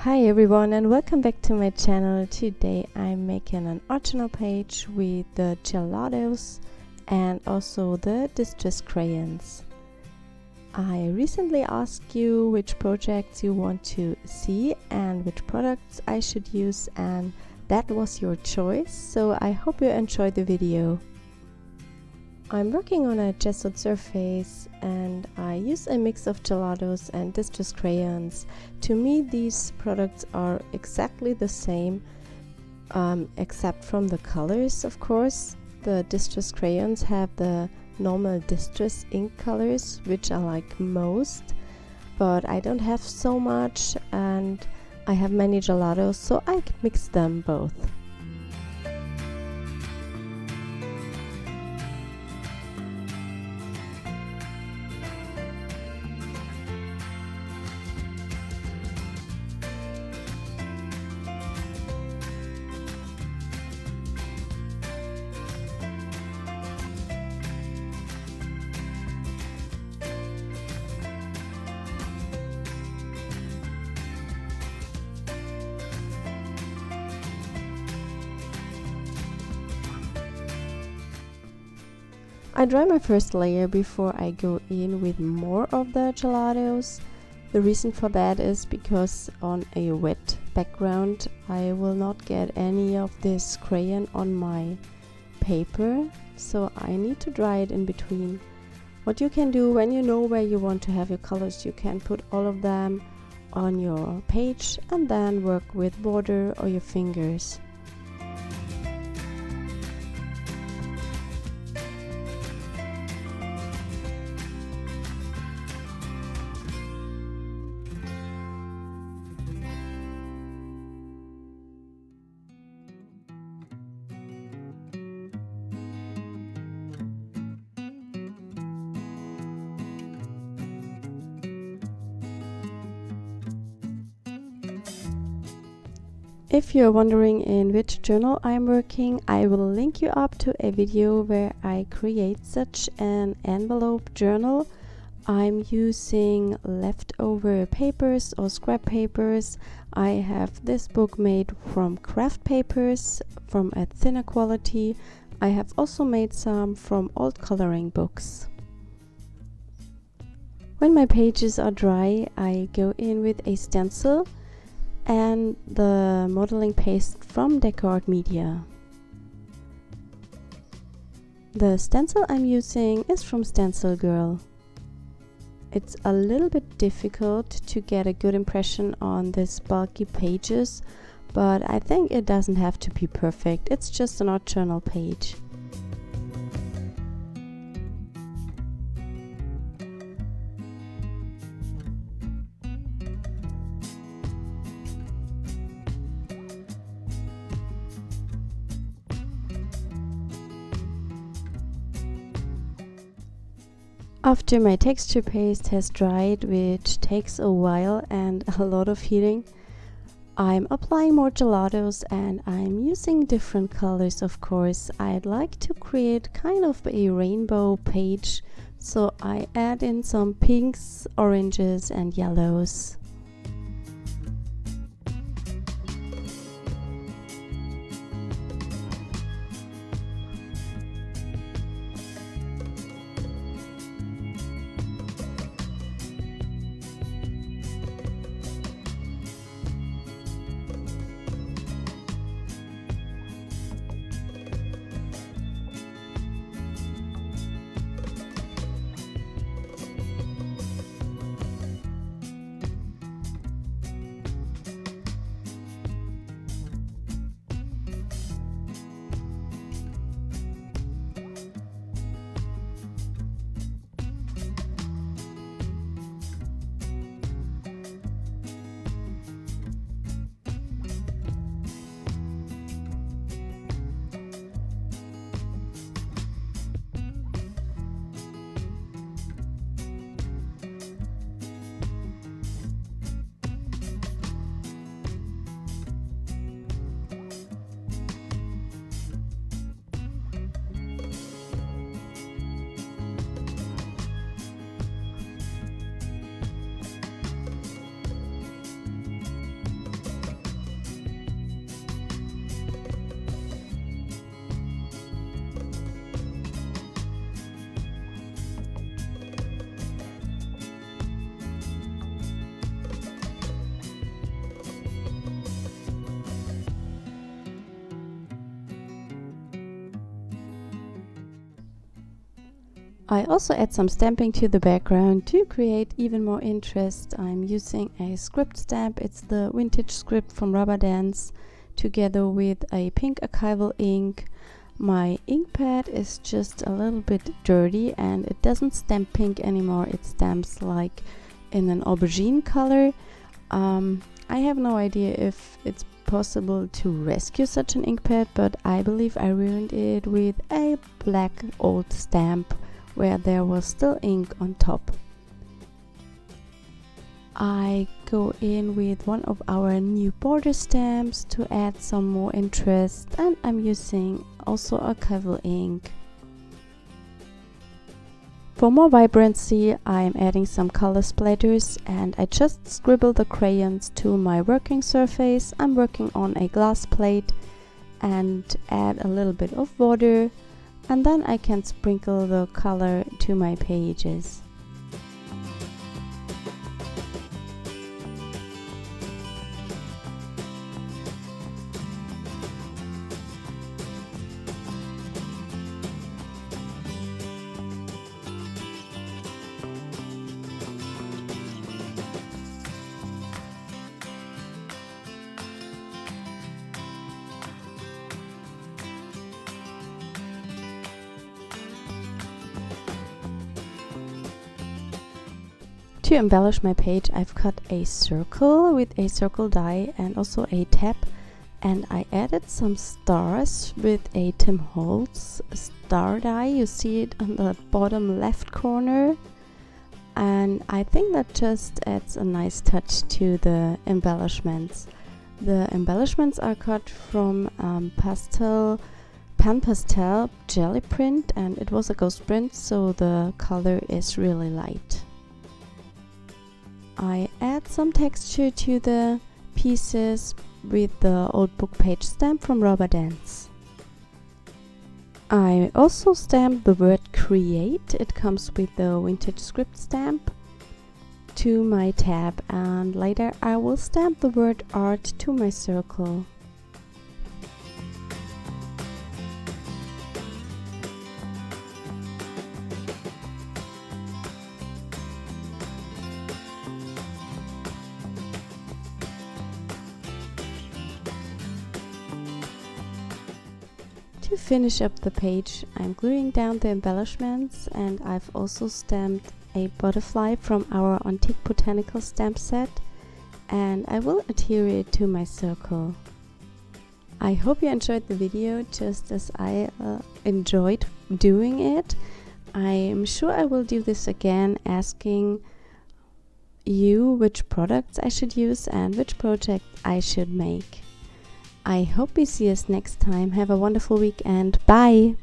Hi everyone and welcome back to my channel. Today I'm making an art journal page with the gelatos and also the distress crayons. I recently asked you which projects you want to see and which products I should use, and that was your choice, so I hope you enjoyed the video. I'm working on a gessoed surface and I use a mix of gelatos and distress crayons. To me these products are exactly the same, except from the colors, of course. The distress crayons have the normal distress ink colors, which I like most, but I don't have so much and I have many gelatos, so I can mix them both. I dry my first layer before I go in with more of the gelatos. The reason for that is because on a wet background I will not get any of this crayon on my paper, so I need to dry it in between. What you can do when you know where you want to have your colors, you can put all of them on your page and then work with water or your fingers. If you're wondering in which journal I'm working, I will link you up to a video where I create such an envelope journal. I'm using leftover papers or scrap papers. I have this book made from craft papers from a thinner quality. I have also made some from old coloring books. When my pages are dry, I go in with a stencil and the modeling paste from Decor Media. The stencil I'm using is from Stencil Girl. It's a little bit difficult to get a good impression on these bulky pages, but I think it doesn't have to be perfect. It's just an art journal page. After my texture paste has dried, which takes a while and a lot of heating, I'm applying more gelatos and I'm using different colors, of course. I'd like to create kind of a rainbow page, so I add in some pinks, oranges and yellows. I also add some stamping to the background to create even more interest. I'm using a script stamp. It's the vintage script from Rubber Dance, together with a pink archival ink. My ink pad is just a little bit dirty and it doesn't stamp pink anymore. It stamps like in an aubergine color. I have no idea if it's possible to rescue such an ink pad, but I believe I ruined it with a black old stamp where there was still ink on top. I go in with one of our new border stamps to add some more interest, and I'm using also archival ink. For more vibrancy, I'm adding some color splatters, and I just scribble the crayons to my working surface. I'm working on a glass plate and add a little bit of water, and then I can sprinkle the color to my pages. To embellish my page, I've cut a circle with a circle die and also a tab, and I added some stars with a Tim Holtz star die. You see it on the bottom left corner, and I think that just adds a nice touch to the embellishments. The embellishments are cut from pan pastel jelly print, and it was a ghost print, so the color is really light. I add some texture to the pieces with the old book page stamp from Rubber Dance. I also stamped the word create. It comes with the vintage script stamp to my tab, and later I will stamp the word art to my circle. To finish up the page, I'm gluing down the embellishments, and I've also stamped a butterfly from our antique botanical stamp set, and I will adhere it to my circle. I hope you enjoyed the video just as I enjoyed doing it. I'm sure I will do this again, asking you which products I should use and which project I should make. I hope we see us next time. Have a wonderful week and bye!